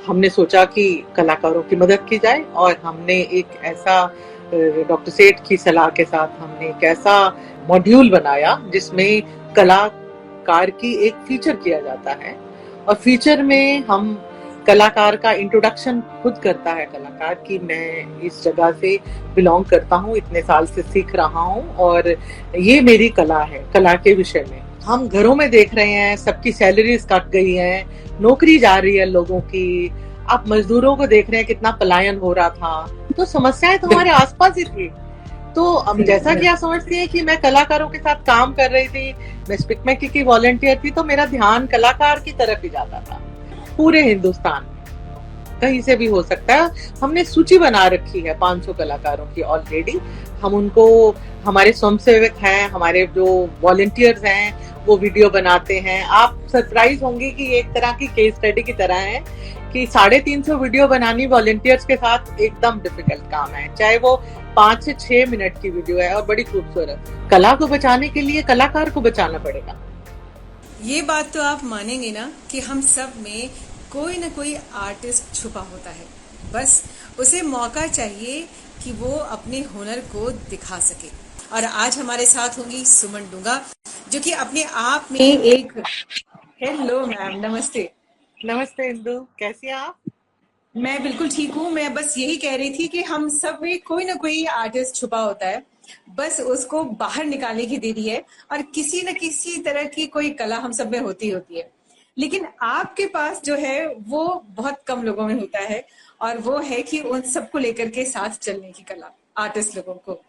हमने सोचा कि कलाकारों की मदद की जाए और हमने एक ऐसा डॉक्टर सेठ की सलाह के साथ हमने एक ऐसा मॉड्यूल बनाया जिसमें कलाकार की एक फीचर किया जाता है और फीचर में हम कलाकार का इंट्रोडक्शन खुद करता है कलाकार कि मैं इस जगह से बिलोंग करता हूँ, इतने साल से सीख रहा हूँ और ये मेरी कला है, कला के विषय में। हम घरों में देख रहे हैं सबकी सैलरीज कट गई है, नौकरी जा रही है लोगों की, आप मजदूरों को देख रहे हैं कितना पलायन हो रहा था, तो समस्याएं तो हमारे आसपास ही थी। तो अब जैसा कि आप समझती हैं कि मैं कलाकारों के साथ काम कर रही थी, मैं स्पिकमैकी की वॉलंटियर थी, तो मेरा ध्यान कलाकार की तरफ ही जाता था। पूरे हिंदुस्तान में कहीं से भी हो सकता है। हमने सूची बना रखी है 500 कलाकारों की ऑलरेडी। हम उनको, हमारे स्वयंसेवक हैं, हमारे जो वॉलंटियर्स हैं वो वीडियो बनाते हैं। आप सरप्राइज होंगे कि एक तरह की केस स्टडी की तरह है कि 350 वीडियो बनानी वॉलंटियर्स के साथ एकदम डिफिकल्ट काम है, चाहे वो 5 से 6 मिनट की वीडियो है और बड़ी खूबसूरत। कला को बचाने के लिए कलाकार को बचाना पड़ेगा। ये बात तो आप मानेंगे ना कि हम सब में कोई ना कोई आर्टिस्ट छुपा होता है, बस उसे मौका चाहिए कि वो अपने हुनर को दिखा सके। और आज हमारे साथ होंगी सुमन डूंगा, जो कि अपने आप में एक हेलो मैम, नमस्ते। नमस्ते इंदु, कैसी हैं आप? मैं बिल्कुल ठीक हूँ। मैं बस यही कह रही थी कि हम सब में कोई ना कोई आर्टिस्ट छुपा होता है, बस उसको बाहर निकालने की देरी है। और किसी न किसी तरह की कोई कला हम सब में होती होती है, लेकिन आपके पास जो है वो बहुत कम लोगों में होता है, और वो है कि उन सबको लेकर के साथ चलने की कला, आर्टिस्ट लोगों को।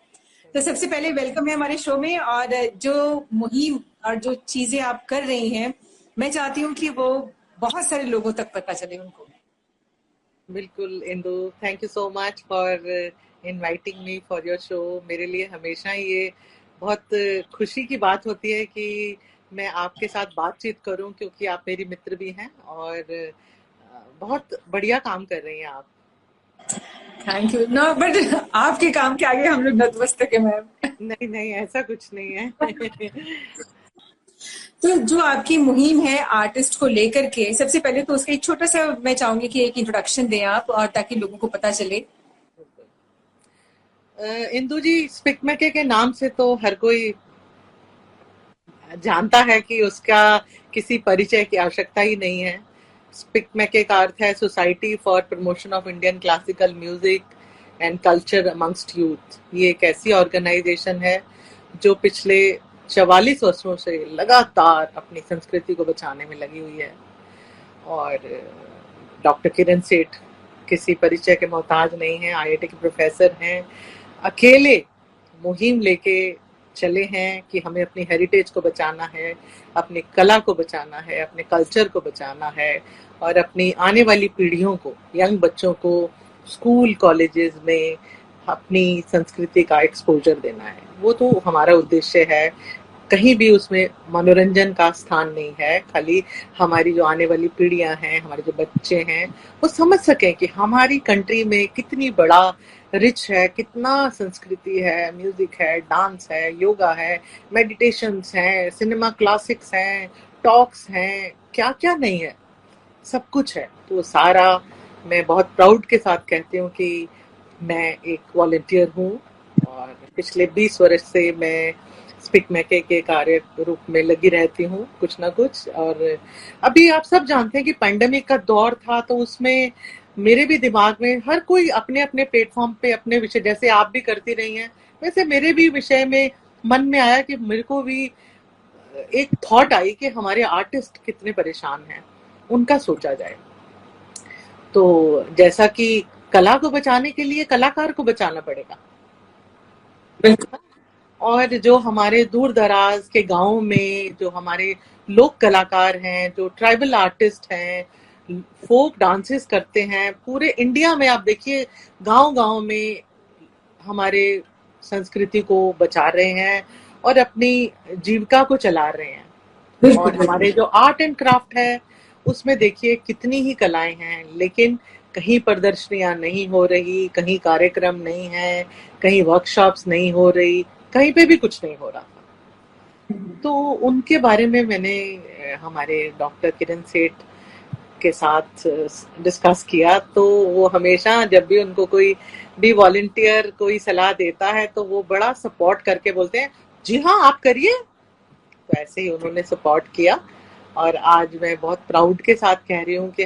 तो सबसे पहले वेलकम है हमारे शो में। और जो मुहिम और जो चीजें आप कर रही हैं, मैं चाहती हूँ कि वो बहुत सारे लोगों तक पता चले उनको। बिल्कुल Indu, thank you so much for inviting me for your show. मेरे लिए हमेशा ये बहुत खुशी की बात होती है कि मैं आपके साथ बातचीत करूं, क्योंकि आप मेरी मित्र भी हैं और बहुत बढ़िया काम कर रही हैं आप। Thank you. नो बट आपके काम के आगे हम लोग नतमस्तक है मैम। नहीं नहीं, ऐसा कुछ नहीं है। तो जो आपकी मुहिम है आर्टिस्ट को लेकर के, सबसे पहले तो उसका एक छोटा सा मैं चाहूंगी कि एक इंट्रोडक्शन दें आप, और ताकि लोगों को पता चले। इंदु जी, स्पिकमैके के नाम से तो हर कोई जानता है कि उसका किसी परिचय की आवश्यकता ही नहीं है। स्पिकमैके का अर्थ है society for promotion of Indian classical music and culture amongst youth. ये एक ऐसी ऑर्गेनाइजेशन है जो पिछले 44 वर्षों से लगातार अपनी संस्कृति को बचाने में लगी हुई है। और डॉक्टर किरण सेठ किसी परिचय के मोहताज नहीं है, आईआईटी के प्रोफेसर हैं, अकेले मुहिम लेके चले हैं कि हमें अपनी हेरिटेज को बचाना है, अपनी कला को बचाना है, अपने कल्चर को बचाना है और अपनी आने वाली पीढ़ियों को, यंग बच्चों को स्कूल कॉलेजेस में अपनी संस्कृति का एक्सपोजर देना है। वो तो हमारा उद्देश्य है। कहीं भी उसमें मनोरंजन का स्थान नहीं है, खाली हमारी जो आने वाली पीढ़ियां हैं, हमारे जो बच्चे हैं, वो समझ सकें कि हमारी कंट्री में कितनी बड़ा रिच है, कितना संस्कृति है, म्यूजिक है, डांस है, योगा है, मेडिटेशंस हैं, सिनेमा क्लासिक्स हैं, टॉक्स हैं, क्या क्या नहीं है, सब कुछ है। तो सारा मैं बहुत प्राउड के साथ कहती हूँ कि मैं एक वॉलंटियर हूँ और पिछले 20 वर्ष से मैं स्पिकमैके के कार्य रूप में लगी रहती हूँ कुछ ना कुछ। और अभी आप सब जानते हैं कि पैंडेमिक का दौर था, तो उसमें मेरे भी दिमाग में हर कोई अपने अपने प्लेटफॉर्म पे अपने विषय, जैसे आप भी करती रही हैं वैसे मेरे भी विषय में मन में आया कि मेरे को भी एक थॉट आई कि हमारे आर्टिस्ट कितने परेशान हैं, उनका सोचा जाए। तो जैसा कि कला को बचाने के लिए कलाकार को बचाना पड़ेगा, और जो हमारे दूर दराज के गांव में जो हमारे लोक कलाकार हैं, जो ट्राइबल आर्टिस्ट हैं, फोक डांसेस करते हैं, पूरे इंडिया में आप देखिए गांव गांव में हमारे संस्कृति को बचा रहे हैं और अपनी जीविका को चला रहे हैं। और हमारे जो आर्ट एंड क्राफ्ट है उसमें देखिए कितनी ही कलाएं हैं, लेकिन कहीं प्रदर्शनियां नहीं हो रही, कहीं कार्यक्रम नहीं है, कहीं वर्कशॉप्स नहीं हो रही, कहीं पे भी कुछ नहीं हो रहा था। तो उनके बारे में मैंने हमारे डॉक्टर किरण सेठ के साथ डिस्कस किया, तो वो हमेशा जब भी उनको कोई भी वॉलंटियर कोई सलाह देता है तो वो बड़ा सपोर्ट करके बोलते हैं जी हाँ आप करिए। तो ऐसे ही उन्होंने सपोर्ट किया, और आज मैं बहुत प्राउड के साथ कह रही हूँ कि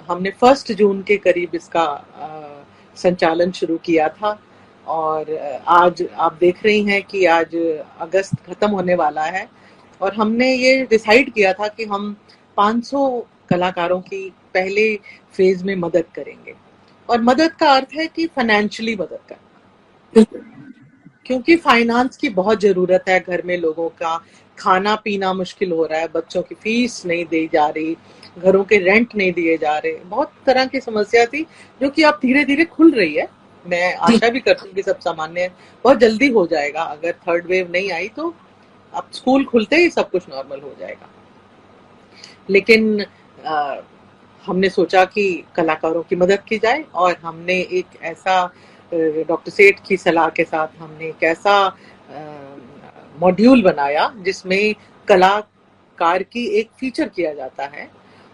हमने 1 जून के करीब इसका संचालन शुरू किया था, और आज आप देख रही हैं कि आज अगस्त खत्म होने वाला है, और हमने ये डिसाइड किया था कि हम 500 कलाकारों की पहले फेज में मदद करेंगे। और मदद का अर्थ है कि फाइनेंशियली मदद करना, क्योंकि फाइनेंस की बहुत जरूरत है। घर में लोगों का खाना पीना मुश्किल हो रहा है, बच्चों की फीस नहीं दी जा रही, घरों के रेंट नहीं दिए जा रहे, बहुत तरह की समस्या थी जो कि अब धीरे धीरे खुल रही है। मैं आशा भी करती हूँ कि सब सामान्य बहुत जल्दी हो जाएगा। अगर थर्ड वेव नहीं आई तो अब स्कूल खुलते ही सब कुछ नॉर्मल हो जाएगा। लेकिन हमने सोचा कि कलाकारों की मदद की जाए, और हमने एक ऐसा डॉक्टर सेठ की सलाह के साथ हमने एक ऐसा मॉड्यूल बनाया जिसमें कलाकार की एक फीचर किया जाता है,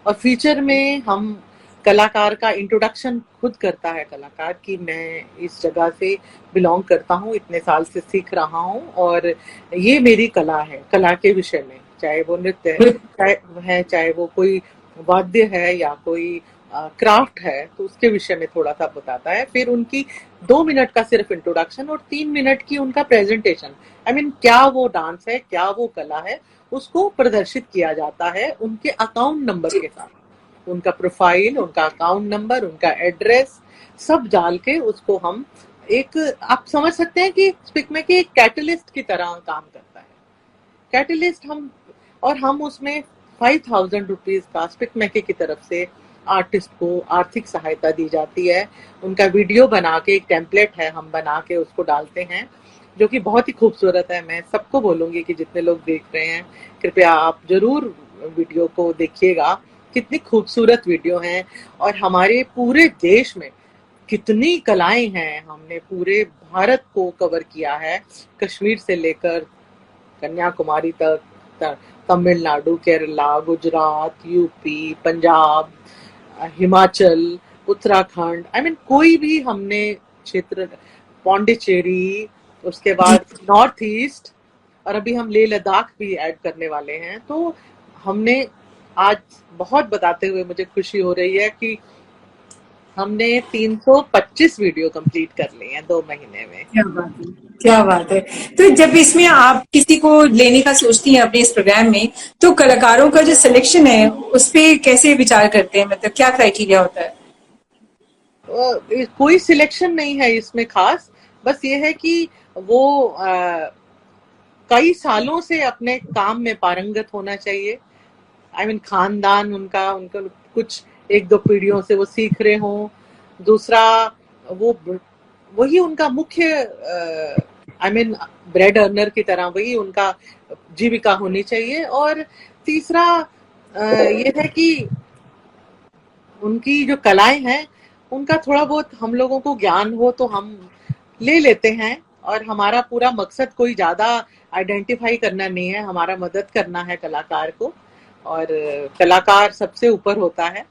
और फीचर में हम कलाकार का इंट्रोडक्शन खुद करता है कलाकार कि मैं इस जगह से बिलोंग करता हूँ, इतने साल से सीख रहा हूँ, और ये मेरी कला है। कला के विषय में, चाहे वो नृत्य है, चाहे वो कोई वाद्य है या कोई क्राफ्ट है, तो उसके विषय में थोड़ा सा बताता है। फिर उनकी 2 मिनट का सिर्फ इंट्रोडक्शन और 3 मिनट की उनका प्रेजेंटेशन, क्या वो डांस है, क्या वो कला है, उसको प्रदर्शित किया जाता है उनके अकाउंट नंबर के साथ। उनका प्रोफाइल, उनका अकाउंट नंबर, उनका एड्रेस सब डाल के उसको हम एक, आप समझ सकते हैं कि स्पिक में एक कैटलिस्ट की तरह काम करता है। कैटलिस्ट हम उसमें 5,000 रुपीज का स्पिक मैके की तरफ से आर्टिस्ट को आर्थिक सहायता दी जाती है। उनका वीडियो बना के, एक टेम्पलेट है, हम बना के उसको डालते हैं, जो कि बहुत ही खूबसूरत है। मैं सबको बोलूंगी कि जितने लोग देख रहे हैं, कृपया आप जरूर वीडियो को देखिएगा। कितनी खूबसूरत वीडियो है, और हमारे पूरे देश में कितनी कलाएं हैं। हमने पूरे भारत को कवर किया है, कश्मीर से लेकर कन्याकुमारी तक, तमिलनाडु, केरला, गुजरात, यूपी, पंजाब, हिमाचल, उत्तराखंड, कोई भी हमने क्षेत्र, पौंडीचेरी, उसके बाद नॉर्थ ईस्ट, और अभी हम लेह लद्दाख भी ऐड करने वाले हैं। तो हमने आज बहुत बताते हुए मुझे खुशी हो रही है कि हमने 325 वीडियो कंप्लीट कर लिए हैं 2 महीने में। क्या बात है, क्या बात है। तो जब इसमें आप किसी को लेने का सोचती हैं अपने इस प्रोग्राम में, तो कलाकारों का जो सिलेक्शन है उस पे कैसे विचार करते हैं, मतलब क्या क्राइटेरिया होता है? कोई सिलेक्शन नहीं है इसमें खास, बस ये है कि वो कई सालों से अपने काम में पारंगत होना चाहिए। खानदान उनका उनका कुछ 1-2 पीढ़ियों से वो सीख रहे हों। दूसरा, वो वही उनका मुख्य ब्रेड अर्नर की तरह वही उनका जीविका होनी चाहिए। और तीसरा ये है कि उनकी जो कलाएं हैं उनका थोड़ा बहुत हम लोगों को ज्ञान हो तो हम ले लेते हैं। और हमारा पूरा मकसद कोई ज्यादा आइडेंटिफाई करना नहीं है, हमारा मदद करना है कलाकार को, और कलाकार सबसे ऊपर होता है।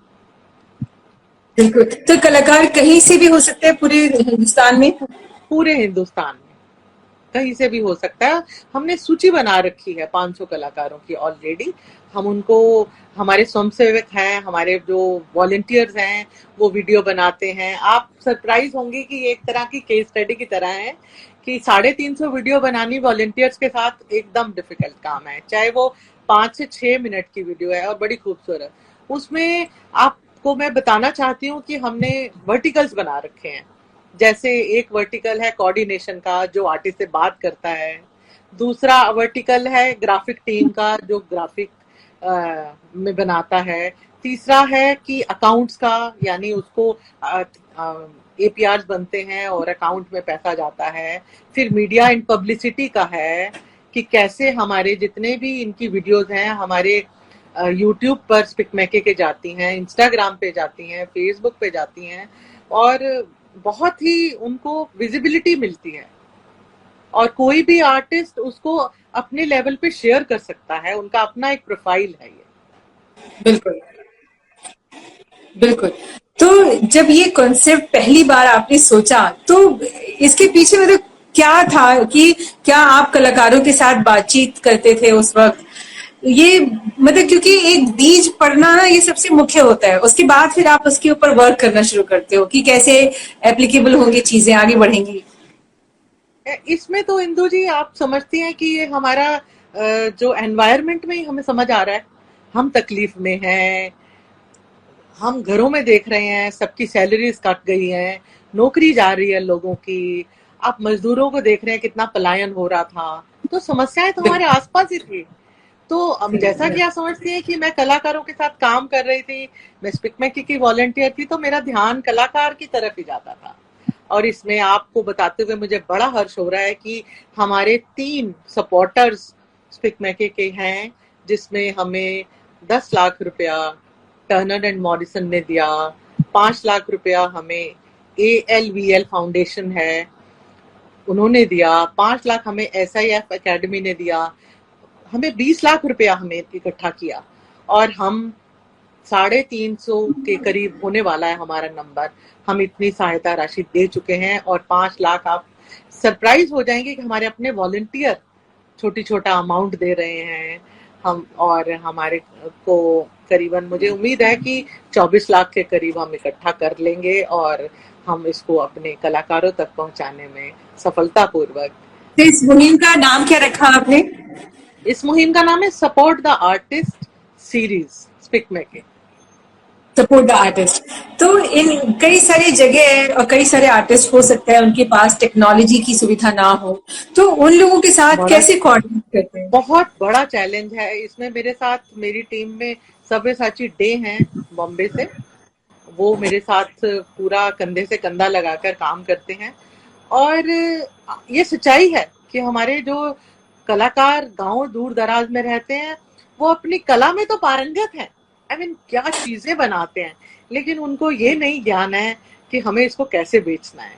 बिल्कुल। तो कलाकार कहीं से भी हो सकते हैं पूरे हिंदुस्तान में? पूरे हिंदुस्तान में कहीं से भी हो सकता है। हमने सूची बना रखी है 500 कलाकारों की ऑलरेडी। हम उनको, हमारे स्वयंसेवक हैं, हमारे जो वॉलंटियर्स हैं, वो वीडियो बनाते हैं। आप सरप्राइज होंगे कि एक तरह की केस स्टडी की तरह है कि 350 वीडियो बनानी वॉलंटियर्स के साथ एकदम डिफिकल्ट काम है। चाहे वो 5 से 6 मिनट की वीडियो है और बड़ी खूबसूरत, उसमें आपको मैं बताना चाहती हूँ कि हमने वर्टिकल्स बना रखे हैं। जैसे एक वर्टिकल है कोऑर्डिनेशन का, जो आर्टिस्ट से बात करता है। दूसरा वर्टिकल है ग्राफिक टीम का, जो ग्राफिक में बनाता है। तीसरा है कि अकाउंट्स का, यानी उसको एपीआर बनते हैं और अकाउंट में पैसा जाता है। फिर मीडिया एंड पब्लिसिटी का है कि कैसे हमारे जितने भी इनकी वीडियोस हैं हमारे यूट्यूब पर स्पिक मैके के जाती हैं, इंस्टाग्राम पे जाती हैं, फेसबुक पे जाती हैं, और बहुत ही उनको विजिबिलिटी मिलती है। और कोई भी आर्टिस्ट उसको अपने लेवल पे शेयर कर सकता है, उनका अपना एक प्रोफाइल है ये। बिल्कुल। बिल्कुल। तो जब ये कॉन्सेप्ट पहली बार आपने सोचा, तो इसके पीछे मतलब क्या था कि क्या आप कलाकारों के साथ बातचीत करते थे उस वक़्त? ये मतलब क्योंकि एक बीज पड़ना ना ये सबसे मुख्य होता है। उसके बाद फिर आप उसके ऊपर वर्क करना शुरू करते हो कि कैसे एप्लीकेबल होंगी चीज़ें, आगे बढ़ेंगी। इसमें तो इंदु जी आप समझती हैं कि ये हमारा जो एनवायरनमेंट में ही हमें समझ आ रहा है। हम तकलीफ में हैं, हम घरों में देख रहे हैं सबकी सैलरीज कट गई हैं, नौकरी जा रही है लोगों की, आप मजदूरों को देख रहे हैं कितना पलायन हो रहा था। तो समस्याएं तो हमारे आसपास ही थी। तो अब जैसा कि आप समझती हैं कि मैं कलाकारों के साथ काम कर रही थी, मैं स्पिकमैकी की वॉलंटियर थी, तो मेरा ध्यान कलाकार की तरफ ही जाता था। और इसमें आपको बताते हुए मुझे बड़ा हर्ष हो रहा है कि हमारे 3 सपोर्टर्स स्पिकमैकी के हैं, जिसमें हमें 10 लाख रुपया टर्नर एंड मॉरिसन ने दिया, 5 लाख रुपया हमें ALVL फाउंडेशन है उन्होंने दिया, 5 लाख हमें SIF एकेडमी ने दिया, हमें 20 लाख रुपया हमें इकट्ठा किया। और हम 350 के करीब होने वाला है हमारा नंबर। हम इतनी सहायता राशि दे चुके हैं और 5 लाख आप सरप्राइज हो जाएंगे कि हमारे अपने वॉलंटियर छोटी छोटा अमाउंट दे रहे हैं हम। और हमारे को करीबन मुझे उम्मीद है कि 24 लाख के करीब हम इकट्ठा कर लेंगे और हम इसको अपने कलाकारों तक पहुंचाने में सफलतापूर्वक। तो इस मुहिम का नाम क्या रखा आपने? इस मुहिम का नाम है support the artist series SPICMACAY. Support the artist. तो इन कई सारी जगह और कई सारे आर्टिस्ट हो सकता है उनके पास टेक्नोलॉजी की सुविधा ना हो, तो उन लोगों के साथ बड़ा कैसे कोऑर्डिनेट करते हैं? बहुत बड़ा चैलेंज है इसमें। मेरे साथ मेरी टीम में सब्यसाची डे हैं बॉम्बे से, वो मेरे साथ पूरा कंधे से कंधा लगाकर काम करते हैं। और ये सच्चाई है कि हमारे जो कलाकार गांव दूर दराज में रहते हैं वो अपनी कला में तो पारंगत हैं, आई मीन क्या चीजें बनाते हैं, लेकिन उनको ये नहीं ज्ञान है कि हमें इसको कैसे बेचना है।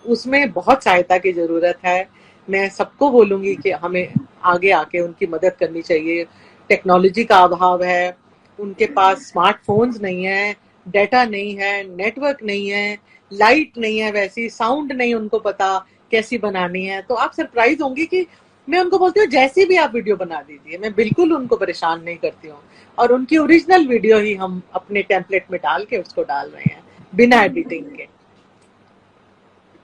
उसमें बहुत सहायता की जरूरत है। मैं सबको बोलूंगी कि हमें आगे आके उनकी मदद करनी चाहिए। टेक्नोलॉजी का अभाव है, उनके पास स्मार्टफोन्स नहीं है, डाटा नहीं है, नेटवर्क नहीं है, लाइट नहीं है, वैसी साउंड नहीं उनको पता कैसी बनानी है। तो आप सरप्राइज होंगे कि मैं उनको बोलती हूँ जैसी भी आप वीडियो बना दीजिए, मैं बिल्कुल उनको परेशान नहीं करती हूँ। और उनकी ओरिजिनल वीडियो ही हम अपने टेम्पलेट में डाल के उसको डाल रहे हैं बिना एडिटिंग के।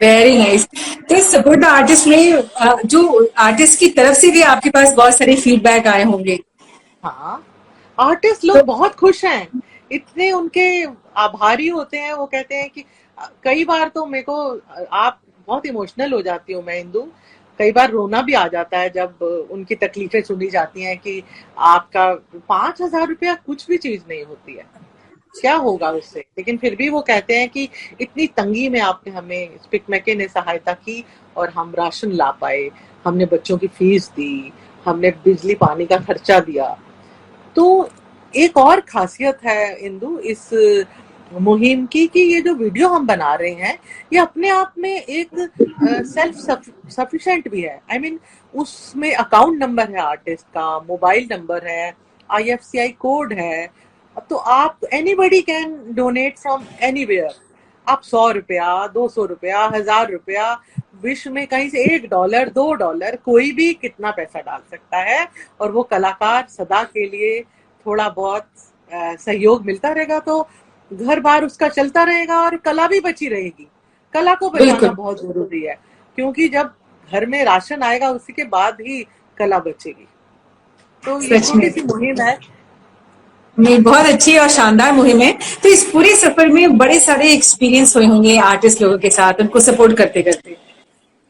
Very nice. तो सपोर्ट द आर्टिस्ट में जो आर्टिस्ट की तरफ से भी आपके पास बहुत सारे फीडबैक आए होंगे। हाँ, आर्टिस्ट तो लोग बहुत खुश हैं, इतने उनके आभारी होते हैं। वो कहते हैं कि कई बार तो मेरे को आप बहुत इमोशनल हो जाती हूँ मैं इंदु। कई बार रोना भी आ जाता है जब उनकी तकलीफें सुनी जाती हैं कि आपका 5,000 रुपया कुछ भी चीज नहीं होती है, क्या होगा उससे। लेकिन फिर भी वो कहते हैं कि इतनी तंगी में आपने हमें स्पिकमैके ने सहायता की और हम राशन ला पाए, हमने बच्चों की फीस दी, हमने बिजली पानी का खर्चा दिया। तो एक और खासियत है इंदु इस मुहिम की कि ये जो वीडियो हम बना रहे हैं ये अपने आप में एक सेल्फ सफिशिएंट भी है। आई मीन उसमें अकाउंट नंबर है आर्टिस्ट का, मोबाइल नंबर है, IFCI कोड है। अब तो आप anybody can donate from anywhere. आप 100 रुपया, 200 रुपया, 1000 रुपया, विश्व में कहीं से $1, $2, कोई भी कितना पैसा डाल सकता है। और वो कलाकार सदा के लिए थोड़ा बहुत सहयोग मिलता रहेगा तो घर बार उसका चलता रहेगा और कला भी बची रहेगी। कला को बचाना बिल्कुल। बहुत जरूरी है, क्योंकि जब घर में राशन आएगा उसी के बाद ही कला बचेगी। तो ये सच छोटी में सी मुहिम है। नहीं, बहुत अच्छी और शानदार मुहिम है। तो इस पूरे सफर में बड़े सारे एक्सपीरियंस हुए होंगे आर्टिस्ट लोगों के साथ उनको सपोर्ट करते करते।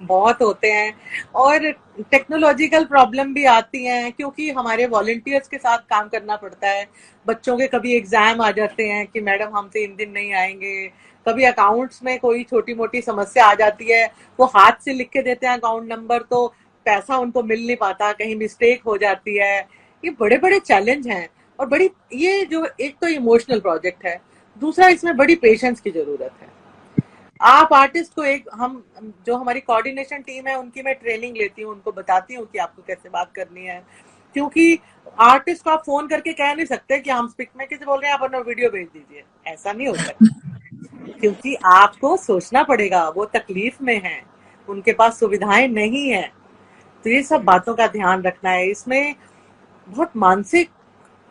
बहुत होते हैं और टेक्नोलॉजिकल प्रॉब्लम भी आती हैं क्योंकि हमारे वॉलंटियर्स के साथ काम करना पड़ता है। बच्चों के कभी एग्जाम आ जाते हैं कि मैडम हमसे इन दिन नहीं आएंगे, कभी अकाउंट्स में कोई छोटी मोटी समस्या आ जाती है, वो हाथ से लिख के देते हैं अकाउंट नंबर तो पैसा उनको मिल नहीं पाता, कहीं मिस्टेक हो जाती है। ये बड़े बड़े चैलेंज हैं। और बड़ी ये जो एक तो इमोशनल प्रोजेक्ट है, दूसरा इसमें बड़ी पेशेंस की जरूरत है। आप आर्टिस्ट को एक हम जो हमारी कोऑर्डिनेशन टीम है उनकी मैं ट्रेनिंग लेती हूँ, उनको बताती हूँ कि आपको कैसे बात करनी है। क्योंकि आर्टिस्ट को आप फोन करके कह नहीं सकते कि हम स्पिक में किसी बोल रहे हैं, आप अपना वीडियो भेज दीजिए, ऐसा नहीं हो सकता, क्योंकि आपको सोचना पड़ेगा, वो तकलीफ में है, उनके पास सुविधाएं नहीं है। तो ये सब बातों का ध्यान रखना है। इसमें बहुत मानसिक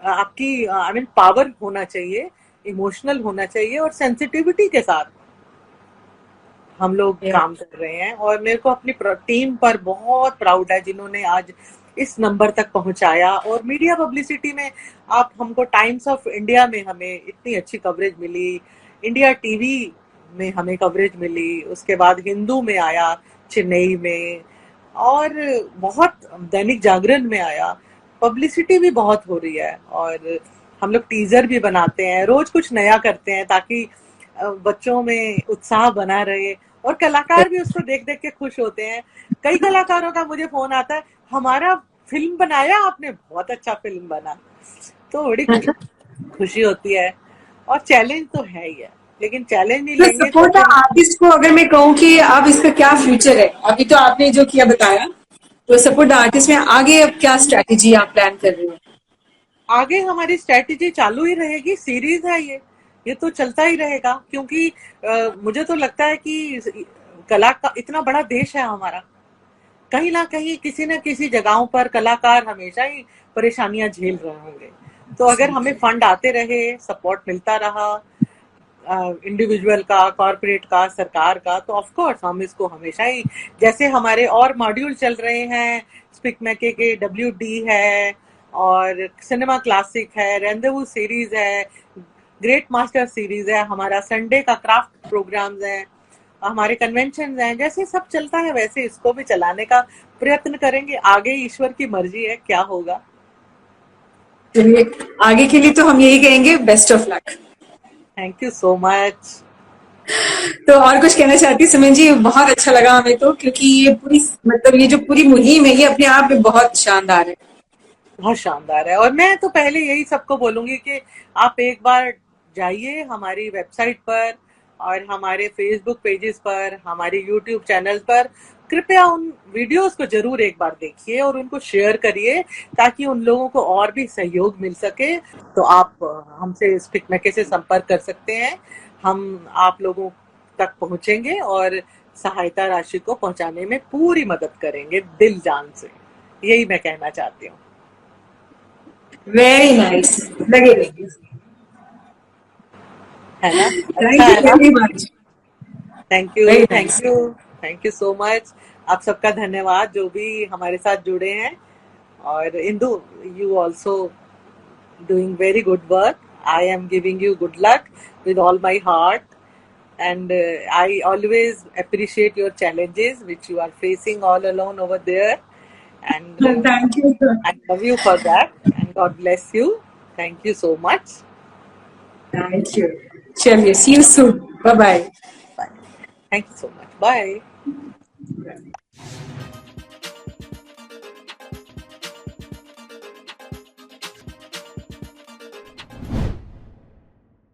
आपकी आई मीन पावर होना चाहिए, इमोशनल होना चाहिए, और सेंसिटिविटी के साथ हम लोग काम कर रहे हैं। और मेरे को अपनी टीम पर बहुत प्राउड है, जिन्होंने आज इस नंबर तक पहुंचाया। और मीडिया पब्लिसिटी में आप हमको टाइम्स ऑफ इंडिया में हमें इतनी अच्छी कवरेज मिली, इंडिया टीवी में हमें कवरेज मिली, उसके बाद हिंदू में आया चेन्नई में, और बहुत दैनिक जागरण में आया। पब्लिसिटी भी बहुत हो रही है, और हम लोग टीजर भी बनाते हैं, रोज कुछ नया करते हैं ताकि बच्चों में उत्साह बना रहे, और कलाकार भी उसको देख देख के खुश होते हैं। कई कलाकारों का मुझे फोन आता है, हमारा फिल्म बनाया आपने, बहुत अच्छा फिल्म बना, तो बड़ी खुशी होती है। और चैलेंज तो है ही है, लेकिन चैलेंज नहीं तो लेंगे तो सपोर्ट फिर आर्टिस्ट को अगर मैं कहूँ कि अब इसका क्या फ्यूचर है, अभी तो आपने जो किया बताया, तो सपोर्ट आर्टिस्ट में आगे अब क्या स्ट्रैटेजी आप प्लान कर रहे हो? आगे हमारी स्ट्रेटेजी चालू ही रहेगी, सीरीज है ये तो चलता ही रहेगा, क्योंकि मुझे तो लगता है कि कला का इतना बड़ा देश है हमारा, कहीं ना कहीं किसी न किसी जगहों पर कलाकार हमेशा ही परेशानियां झेल रहे होंगे। तो अगर हमें फंड आते रहे, सपोर्ट मिलता रहा, इंडिविजुअल का, कॉर्पोरेट का, सरकार का, तो ऑफ कोर्स हम इसको हमेशा ही, जैसे हमारे और मॉड्यूल चल रहे हैं, स्पिक मैके के WD है, और सिनेमा क्लासिक है, रेंडेवू सीरीज है, ग्रेट मास्टर सीरीज है, हमारा संडे का क्राफ्ट प्रोग्राम्स है, हमारे कन्वेंशन हैं, जैसे सब चलता है वैसे इसको भी चलाने का प्रयत्न करेंगे। आगे ईश्वर की मर्जी है, क्या होगा। चलिए, आगे के लिए तो हम यही कहेंगे, best of luck. Thank you so much. तो और कुछ कहना चाहती सिमरन जी? बहुत अच्छा लगा हमें तो, क्योंकि ये पूरी मतलब ये जो पूरी मुहिम है ये अपने आप में बहुत शानदार है। बहुत शानदार है, और मैं तो पहले यही सबको बोलूंगी कि आप एक बार जाइए हमारी वेबसाइट पर, और हमारे फेसबुक पेजेस पर, हमारे यूट्यूब चैनल पर, कृपया उन वीडियोस को जरूर एक बार देखिए और उनको शेयर करिए, ताकि उन लोगों को और भी सहयोग मिल सके। तो आप हमसे स्पिक मैके से संपर्क कर सकते हैं, हम आप लोगों तक पहुंचेंगे और सहायता राशि को पहुंचाने में पूरी मदद करेंगे, दिल जान से। यही मैं कहना चाहती हूँ। वेरी नाइस, लगे रहिए। है ना, अच्छा थैंक यू है ना। Very much. Thank you, very thank nice. You, thank you so much. आप सबका धन्यवाद जो भी हमारे साथ जुड़े हैं। और Indu, you also doing very good work. I am giving you good luck with all my heart, and I always appreciate your challenges which you are facing all alone over there, and thank you sir. I love you for that, and God bless you. Thank you so much. Thank you. चलिए, see you soon, bye bye. Bye. Thank you so much. Bye.